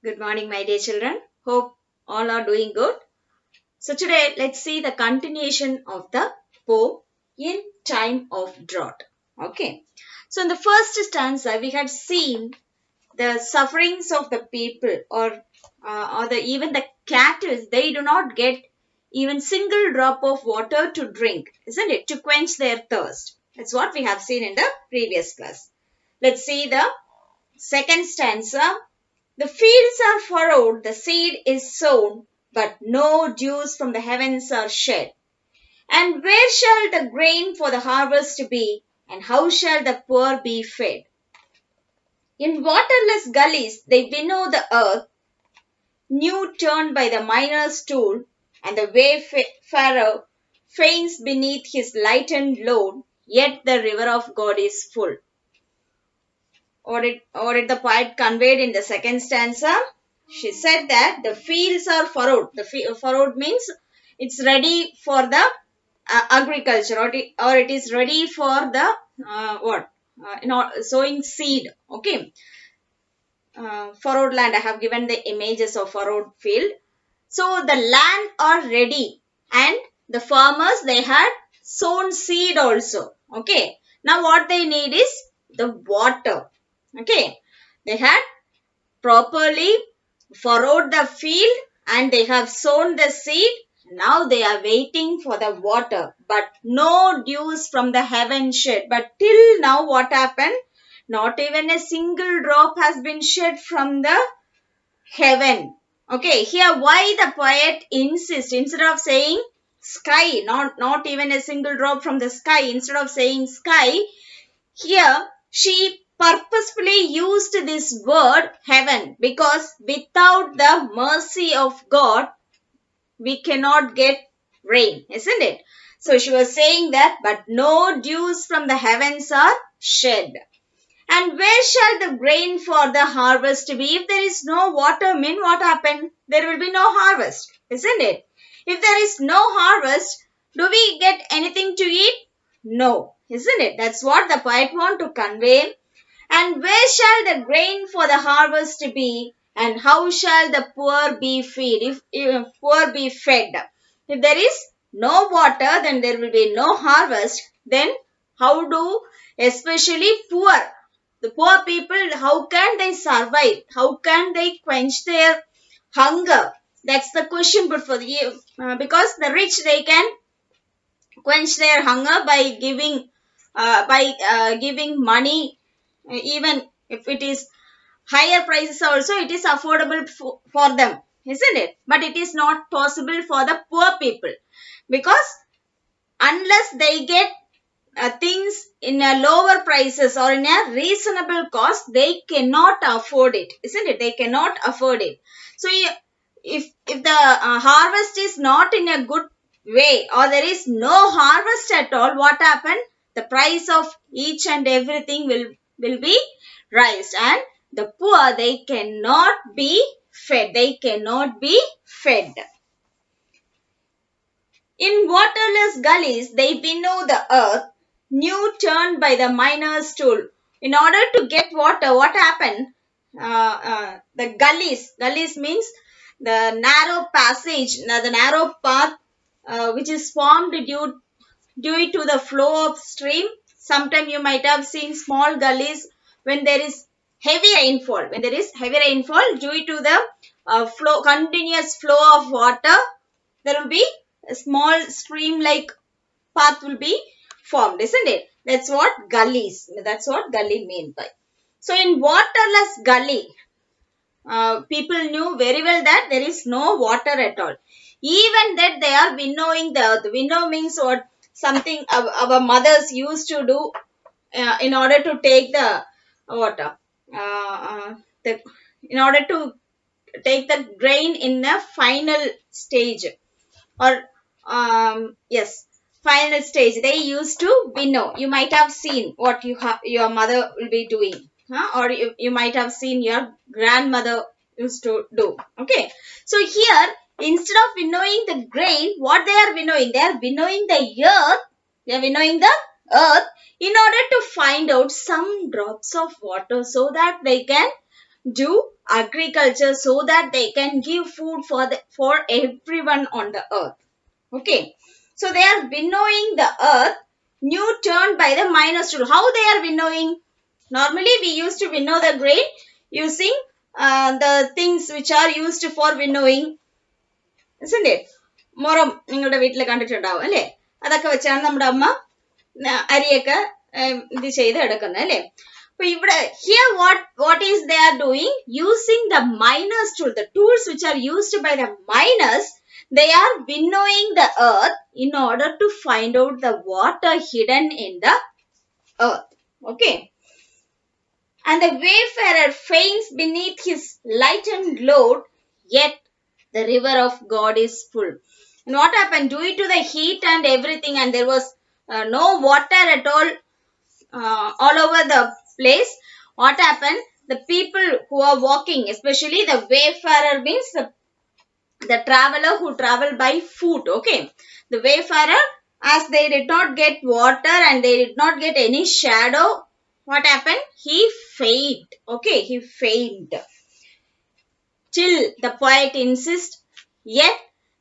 Good morning, my dear children. Hope all are doing good. So today, let's see the continuation of the poem in Time of Drought. Okay. So in the first stanza, we had seen the sufferings of the people, or even the cattle. They do not get even single drop of water to drink, isn't it? To quench their thirst. That's what we have seen in the previous class. Let's see the second stanza. The fields are furrowed, the seed is sown, but no dews from the heavens are shed. And where shall the grain for the harvest be, and how shall the poor be fed? In waterless gullies they winnow the earth, new turned by the miner's tool, and the wayfarer faints beneath his lightened load, yet the river of God is full. What did the poet conveyed in the second stanza? She said that the fields are furrowed. Furrowed means it's ready for the agriculture, or it is ready for the sowing seed. Okay. Furrowed land. I have given the images of furrowed field. So the land are ready, and the farmers, they had sown seed also. Okay. Now what they need is the water. Okay. They had properly furrowed the field and they have sown the seed. Now they are waiting for the water, but no dews from the heaven shed. But till now what happened? Not even a single drop has been shed from the heaven. Okay, here why the poet insists, instead of saying sky, not even a single drop from the sky, instead of saying sky, here she purposefully used this word heaven, because without the mercy of God we cannot get rain, isn't it? So she was saying that, but no dews from the heavens are shed. And where shall the grain for the harvest be? If there is no water, mean what happened? There will be no harvest, isn't it? If there is no harvest, do we get anything to eat? No, isn't it? That's what the poet want to convey. And where shall the grain for the harvest be? And how shall the poor be fed? If poor be fed. If there is no water, then there will be no harvest. Then how do especially the poor people, how can they survive? How can they quench their hunger? That's the question put for the because the rich, they can quench their hunger by giving money, even if it is higher prices also, it is affordable for them, isn't it? But it is not possible for the poor people, because unless they get things in a lower prices or in a reasonable cost, they cannot afford it, isn't it? They cannot afford it. So if the harvest is not in a good way, or there is no harvest at all, what happened? The price of each and everything will be raised, and the poor, they cannot be fed. They cannot be fed. In waterless gullies they winnow the earth, new turned by the miner's tool. In order to get water, what happened? The gullies means the narrow passage, the narrow path which is formed due to the flow of stream. Sometimes you might have seen small gullies when there is heavy rainfall. When there is heavy rainfall, due to the continuous flow of water, there will be a small stream-like path will be formed, isn't it? That's what gullies. That's what gully means by. So in waterless gully, people knew very well that there is no water at all. Even that they are winnowing the earth. Winnow means what? Something our mothers used to do in order to take the water. In order to take the grain in the final stage, or yes, final stage, they used to winnow. You might have seen what your mother will be doing, or you might have seen your grandmother used to do. Okay, so here, instead of winnowing the grain, what they are winnowing? They are winnowing the earth. They are winnowing the earth in order to find out some drops of water, so that they can do agriculture so that they can give food for everyone on the earth. Okay. So they are winnowing the earth, new turned by the miners tool. How they are winnowing? Normally we used to winnow the grain using the things which are used for winnowing, isn't it? Moram നിങ്ങളുടെ വീട്ടിൽ കണ്ടിട്ടുണ്ടാവും അല്ലേ? അതൊക്കെ വെച്ചാണ് നമ്മുടെ അമ്മ അരിയൊക്കെ ഇത് ചെയ്ത് എടുക്കുന്നത് അല്ലേ? അപ്പൊ ഇവിടെ here what is they are doing? Using the miners tool, the tools which are used by the miners, they are winnowing the earth in order to find out the water hidden in the earth. Okay. And the wayfarer faints beneath his lightened load, yet the river of God is full. And what happened? Due to the heat and everything, and there was no water at all over the place, what happened? The people who are walking, especially the wayfarer means the traveler who travel by foot, okay? The wayfarer, as they did not get water and they did not get any shadow, what happened? He fainted, okay? He fainted. Till the poet insists, yet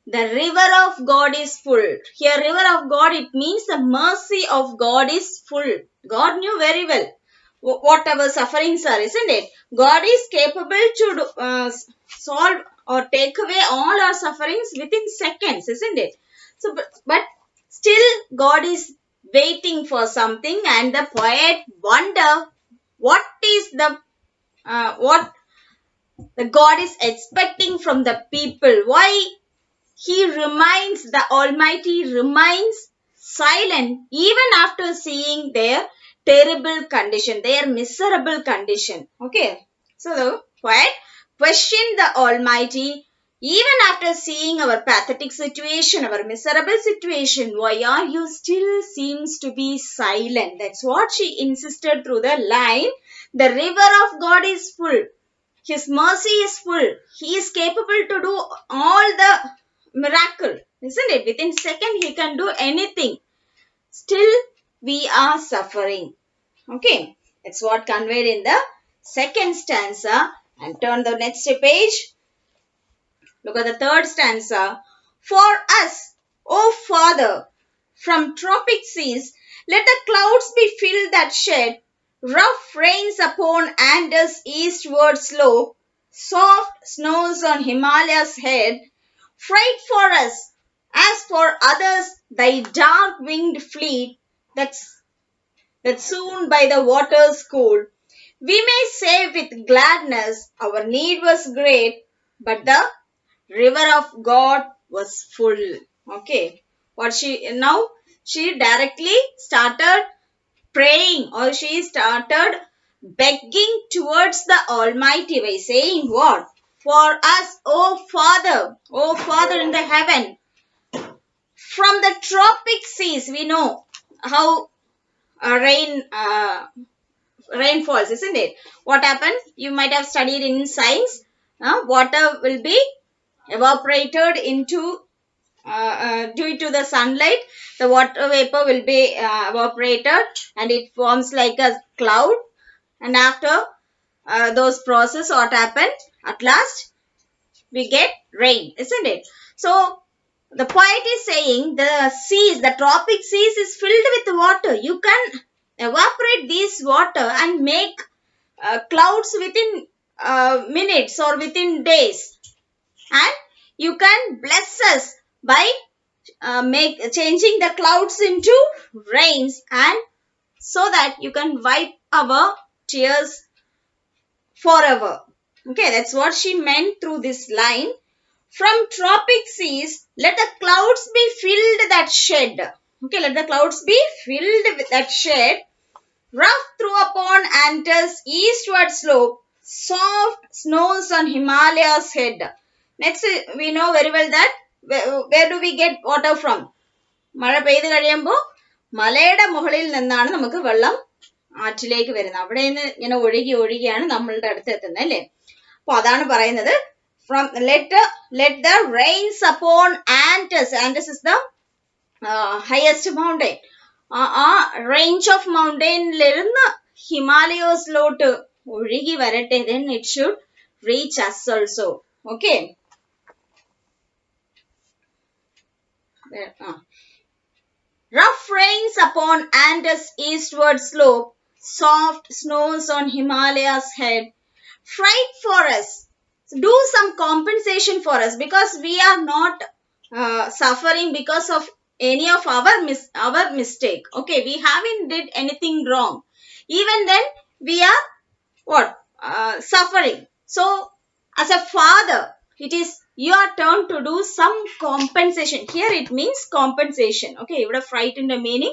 the river of God is full. Here river of God, it means the mercy of God is full. God knew very well what our sufferings are, isn't it? God is capable to solve or take away all our sufferings within seconds, isn't it? So, but still God is waiting for something, and the poet wonder what is what the God is expecting from the people. Why he remains, the Almighty remains silent even after seeing their terrible condition, their miserable condition. Okay. So the poet questioned the Almighty even after seeing our pathetic situation, our miserable situation. Why are you still seems to be silent? That's what she insisted through the line. The river of God is full. His mercy is full. He is capable to do all the miracle, isn't it? Within second he can do anything. Still we are suffering. Okay, that's what conveyed in the second stanza. And turn the next page. Look at the third stanza. For us, O Father, from tropic seas, let the clouds be filled that shed rough rains upon Andes' eastward slope, soft snows on Himalaya's head. Freight for us, as for others, thy dark-winged fleet, that soon by the waters cooled. We may say with gladness, our need was great, but the river of God was full. Okay. Now she directly started praying, or she started begging towards the Almighty by saying what? For us, O Father in the heaven, from the tropic seas, we know how rain falls, isn't it? What happened? You might have studied in science. Water will be evaporated into due to the sunlight. The water vapor will be evaporated and it forms like a cloud. And after those process, what happened? At last we get rain, isn't it? So the poet is saying the seas, the tropic seas is filled with water. You can evaporate this water and make clouds within minutes or within days. And you can bless us by changing the clouds into rains, and so that you can wipe our tears forever. Okay, that's what she meant through this line. From tropic seas, let the clouds be filled that shed. Okay, let the clouds be filled with that shed. Rough through upon Andes' eastward slope, soft snows on Himalaya's head. Next, we know very well that where do we get water from? മഴ പെയ്ത് കഴിയുമ്പോൾ മലയുടെ മുകളിൽ നിന്നാണ് നമുക്ക് വെള്ളം ആറ്റിലേക്ക് വരുന്നത്. അവിടെ നിന്ന് ഇങ്ങനെ ഒഴുകിയാണ് നമ്മളുടെ അടുത്ത് എത്തുന്നത് അല്ലേ? അപ്പൊ അതാണ് പറയുന്നത്. From let the rains upon Andes. Andes is the highest mountain. ആ റേഞ്ച് ഓഫ് മൗണ്ടൈനിലിരുന്ന് ഹിമാലയോസിലോട്ട് ഒഴുകി വരട്ടെ. Then it should reach us also. Okay. Rough rains upon Andes' eastward slope, soft snows on Himalaya's head, fight for us. Do some compensation for us because we are not suffering because of any of our mistake. Okay, we haven't did anything wrong. Even then, we are what suffering. So, as a father, it is your turn to do some compensation. Here it means compensation. Okay, you would have frightened the meaning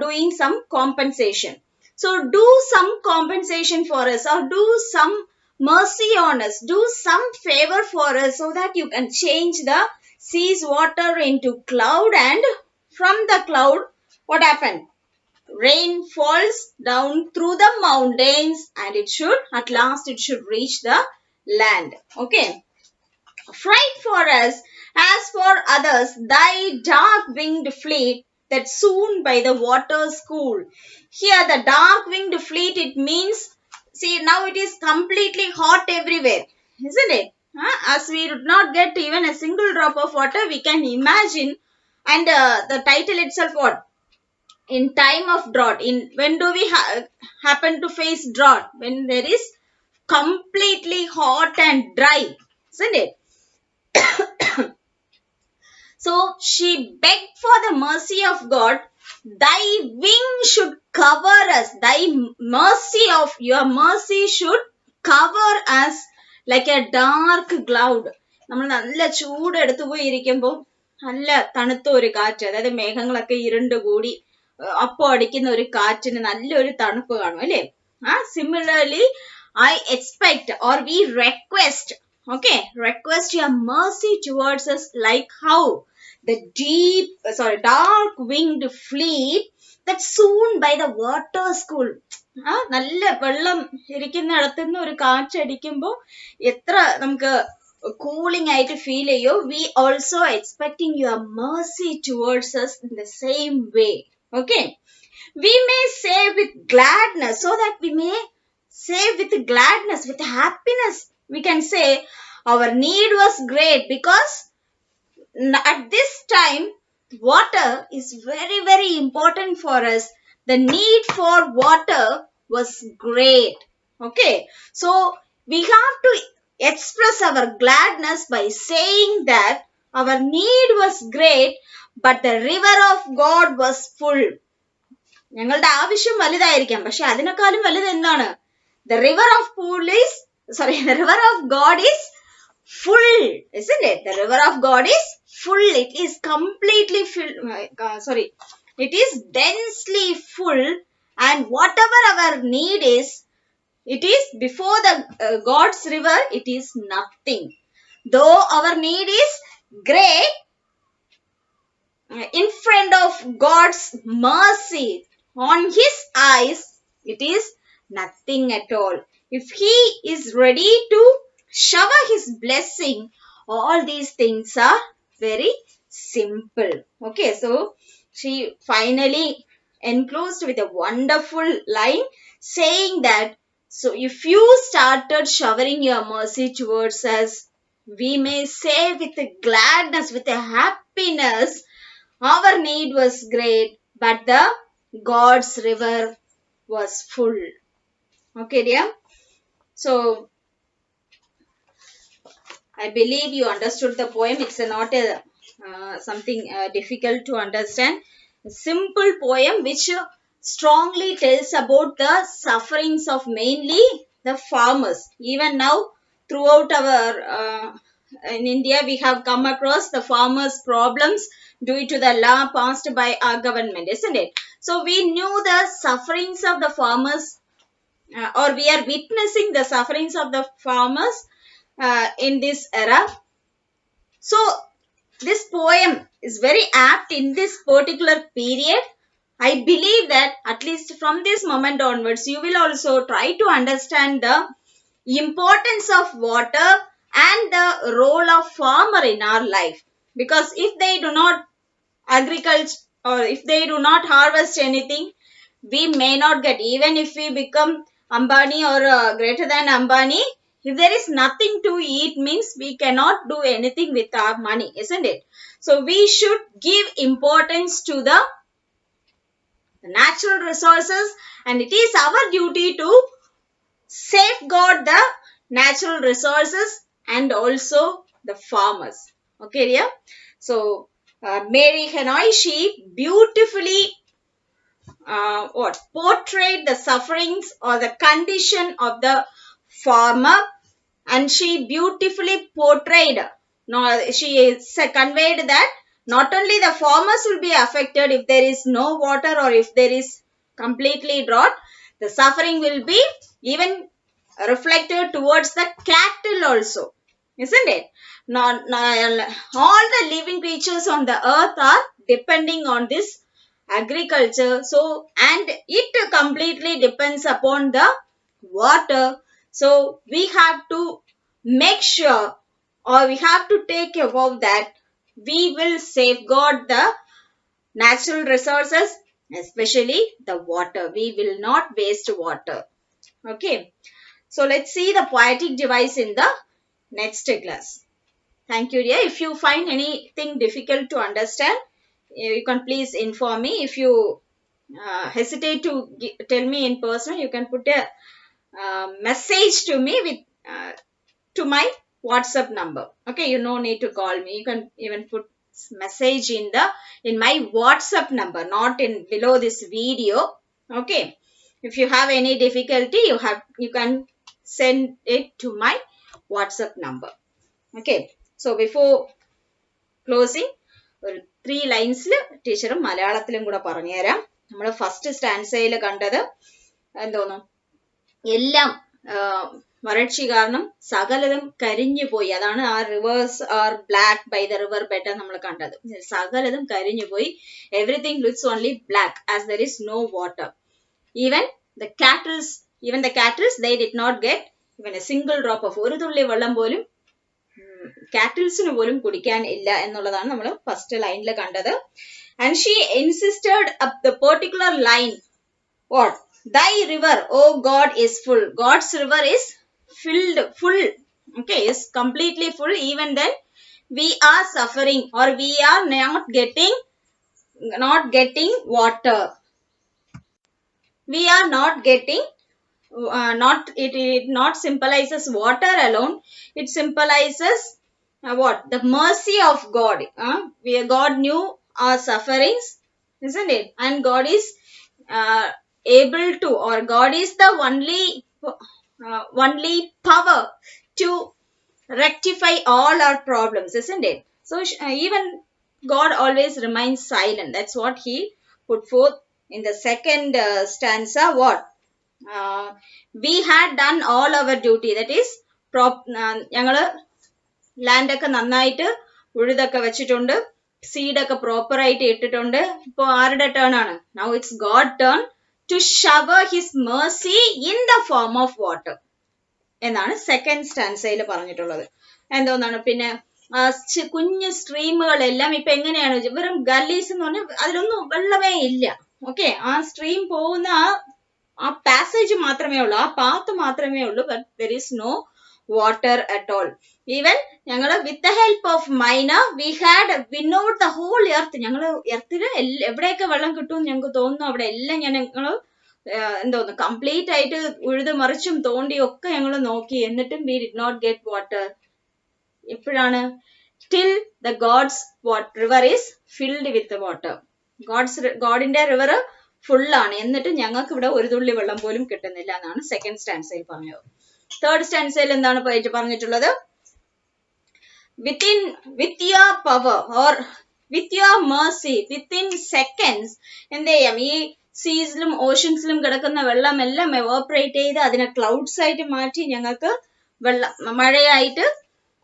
doing some compensation. So do some compensation for us or do some mercy on us. Do some favor for us so that you can change the sea's water into cloud, and from the cloud, what happened? Rain falls down through the mountains and at last it should reach the land. Okay. Fright for us, as for others, thy dark winged fleet that soon by the waters cool. Here the dark winged fleet, it means, see now it is completely hot everywhere, isn't it? As we did not get even a single drop of water, we can imagine. And the title itself, what? In time of drought. In when do we happen to face drought? When there is completely hot and dry, isn't it? So she begged for the mercy of God. Thy wing should cover us. Your mercy should cover us like a dark cloud. നമ്മൾ നല്ല ചൂട് എടുത്തു പോയി ഇരിക്കുമ്പോൾ നല്ല തണുത്ത ഒരു കാറ്റ്, അതായത് മേഘങ്ങളൊക്കെ ഇരുണ്ട് കൂടി അപ്പോൾ അടിക്കുന്ന ഒരു കാറ്റിന് നല്ലൊരു തണുപ്പ് കാണും അല്ലേ? Similarly, I expect or we request, okay, request your mercy towards us like how the dark winged fleet that soon by the waters cool. നല്ല വെള്ളം ഇരിക്കുന്നിടത്തുനിന്ന് ഒരു കാറ്റടിക്കുമ്പോൾ എത്ര നമുക്ക് കൂളിംഗ് ആയിട്ട് ഫീൽ ചെയ്യോ. We also expecting your mercy towards us in the same way. Okay. We may say with gladness, so that we may say with gladness, with happiness, we can say our need was great because at this time water is very, very important for us. The need for water was great. Okay, so we have to express our gladness by saying that our need was great, but the river of God was full. ഞങ്ങളുടെ ആവശ്യം വലുതായിരിക്കാം, പക്ഷെ അതിനേക്കാളും വലുത് എന്താണ്? The river of God is full, isn't it? The river of God is full. It is completely filled. It is densely full, and whatever our need is, it is before the God's river, it is nothing. Though our need is great, in front of God's mercy, on his eyes, it is nothing at all. If he is ready to shower his blessing, all these things are very simple. Okay, so she finally enclosed with a wonderful line saying that, so if you started showering your mercy towards us, we may say with a gladness, with a happiness, our need was great, but the God's river was full. Okay, dear. So I believe you understood the poem. It's not something difficult to understand. A simple poem which strongly tells about the sufferings of mainly the farmers. Even now, throughout our in India, we have come across the farmers' problems due to the law passed by our government, isn't it? So we knew the sufferings of the farmers, or we are witnessing the sufferings of the farmers in this era. So this poem is very apt in this particular period. I believe that at least from this moment onwards, you will also try to understand the importance of water and the role of farmer in our life. Because if they do not agriculture, or if they do not harvest anything, we may not get. Even if we become Ambani or greater than Ambani, If there is nothing to eat means we cannot do anything with our money, isn't it? So we should give importance to the natural resources, and it is our duty to safeguard the natural resources and also the farmers. Okay, dear. So Mary Hanoi, she beautifully portrayed the sufferings or the condition of the farmer, and she beautifully portrayed, she conveyed that not only the farmers will be affected if there is no water or if there is completely drought, the suffering will be even reflected towards the cattle also, isn't it? All the living creatures on the earth are depending on this agriculture. So, and it completely depends upon the water. So, we have to make sure, or we have to take care of that we will safeguard the natural resources, especially the water. We will not waste water. Okay. So, let's see the poetic device in the next class. Thank you, dear. If you find anything difficult to understand, you can please inform me. If you hesitate to tell me in person, you can put a message to me with to my WhatsApp number. Okay, you no need to call me. You can even put message in my WhatsApp number, not in below this video. Okay, if you have any difficulty, you can send it to my WhatsApp number. Okay, so before closing, 3 lines ടീച്ചറും മലയാളത്തിലും കൂടെ പറഞ്ഞുതരാം. നമ്മൾ first സ്റ്റാൻസയിൽ കണ്ടത് എന്തോന്നു, എല്ലാം വരൾച്ച കാരണം സകലതും കരിഞ്ഞു പോയി. അതാണ് ആ rivers are black by the river bed നമ്മൾ കണ്ടത്. സകലതും കരിഞ്ഞു പോയി. Everything looks only black as there is no water. Even the cattles they did not get even a single drop of, ഒരു തുള്ളി വെള്ളം പോലും കാറ്റിൽസിന് പോലും കുടിക്കാൻ ഇല്ല എന്നുള്ളതാണ് നമ്മൾ ഫസ്റ്റ് ലൈനിൽ കണ്ടത്. And she insisted up the particular line, what? Thy river, oh God, is full. God's river is full. Okay, is completely full. Even then, we are suffering or we are not getting water. We are not getting it not symbolizes water alone. It symbolizes what? The mercy of God. God knew our sufferings, isn't it? And God is able to, or God is the only power to rectify all our problems, isn't it? So even God always remains silent. That's what he put forth in the second stanza. What? We had done all our duty. That is, ഞങ്ങള് ലാൻഡൊക്കെ നന്നായിട്ട് ഉഴുതൊക്കെ വെച്ചിട്ടുണ്ട്, സീഡൊക്കെ proper ആയിട്ട് ഇട്ടിട്ടുണ്ട്. ഇപ്പൊ ആരുടെ turn ആണ്? Now it's God turn to shower his mercy in the form of water എന്നാണ് second സ്റ്റാൻസയിൽ പറഞ്ഞിട്ടുള്ളത്. എന്തോന്നാണ് പിന്നെ കുഞ്ഞു സ്ട്രീമുകളെല്ലാം ഇപ്പൊ എങ്ങനെയാണ്? വെറും ഗല്ലീസ് എന്ന് പറഞ്ഞാൽ അതിലൊന്നും വെള്ളമേ ഇല്ല. ഓക്കെ, ആ സ്ട്രീം പോകുന്ന ആ പാസേജ് മാത്രമേ ഉള്ളൂ, ആ പാത്ത് മാത്രമേ ഉള്ളൂ. But there is no water at all. Even ഞങ്ങള് with the help of miner we had winnowed the whole earth. ഞങ്ങള് എർത്തില് എവിടെയൊക്കെ വെള്ളം കിട്ടും ഞങ്ങൾക്ക് തോന്നുന്നു അവിടെ എല്ലാം ഞങ്ങള് എന്തോന്നു കംപ്ലീറ്റ് ആയിട്ട് ഉഴുത് മറിച്ചും തോണ്ടിയും ഒക്കെ ഞങ്ങൾ നോക്കി. എന്നിട്ടും we did not get water. എപ്പോഴാണ്? Till the God's river is filled with water. ഗോഡിന്റെ റിവർ ഫുള്ളാണ്, എന്നിട്ട് ഞങ്ങൾക്ക് ഇവിടെ ഒരു തുള്ളി വെള്ളം പോലും കിട്ടുന്നില്ല എന്നാണ് സെക്കൻഡ് സ്റ്റാൻസയിൽ പറഞ്ഞത്. തേർഡ് സ്റ്റാൻസയിൽ എന്താണ് പറഞ്ഞിട്ടുള്ളത്? With your power or with your Mercy within seconds എന്ത് ചെയ്യാം? ഈ സീസിലും ഓഷൻസിലും കിടക്കുന്ന വെള്ളം എല്ലാം എവാപ്പറേറ്റ് ചെയ്ത് അതിനെ ക്ലൗഡ്സ് ആയിട്ട് മാറ്റി ഞങ്ങൾക്ക് മഴയായിട്ട്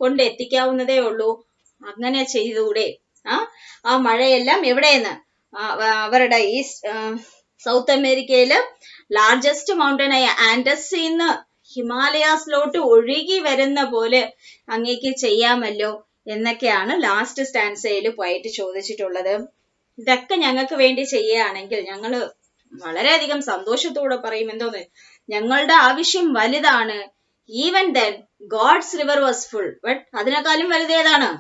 കൊണ്ടെത്തിക്കാവുന്നതേ ഉള്ളൂ. അങ്ങനെ ചെയ്തുകൂടെ? ആ മഴയെല്ലാം എവിടെയെന്ന്? അവരുടെ ഈ സൗത്ത് അമേരിക്കയില് ലാർജസ്റ്റ് മൗണ്ടൻ ആയ ആൻഡസിന്ന് ഹിമാലയാസിലോട്ട് ഒഴുകി വരുന്ന പോലെ അങ്ങേക്ക് ചെയ്യാമല്ലോ എന്നൊക്കെയാണ് ലാസ്റ്റ് സ്റ്റാൻസയിൽ പോയിട്ട് ചോദിച്ചിട്ടുള്ളത്. ഇതൊക്കെ ഞങ്ങൾക്ക് വേണ്ടി ചെയ്യുകയാണെങ്കിൽ ഞങ്ങള് വളരെയധികം സന്തോഷത്തോടെ പറയും, എന്തോന്ന്, ഞങ്ങളുടെ ആവശ്യം വലുതാണ്. Even then God's river was full. But അതിനേക്കാളും വലുത് ഏതാണ്?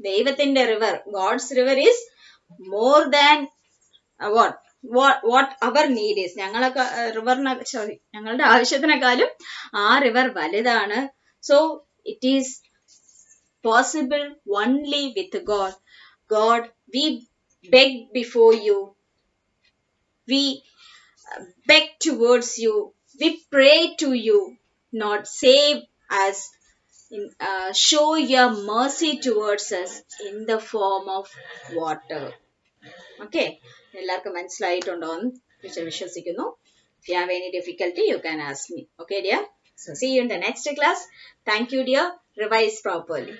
ദൈവത്തിന്റെ river. God's river is more than what our need is. ഞങ്ങളൊക്കെ റിവറിനെ ഞങ്ങളുടെ ആവശ്യത്തിനേക്കാളും ആ റിവർ വലുതാണ്. So it is possible only with God. God, we beg before you. We beg towards you. We pray to you. Not save us. Show your mercy towards us in the form of water. Okay. എല്ലാവർക്കും മനസ്സിലായിട്ടുണ്ടോ എന്ന് വിശ്വസിക്കുന്നു. If you have any difficulty, you can ask me. Okay, dear? So, see you in the next class. Thank you, dear. Revise properly.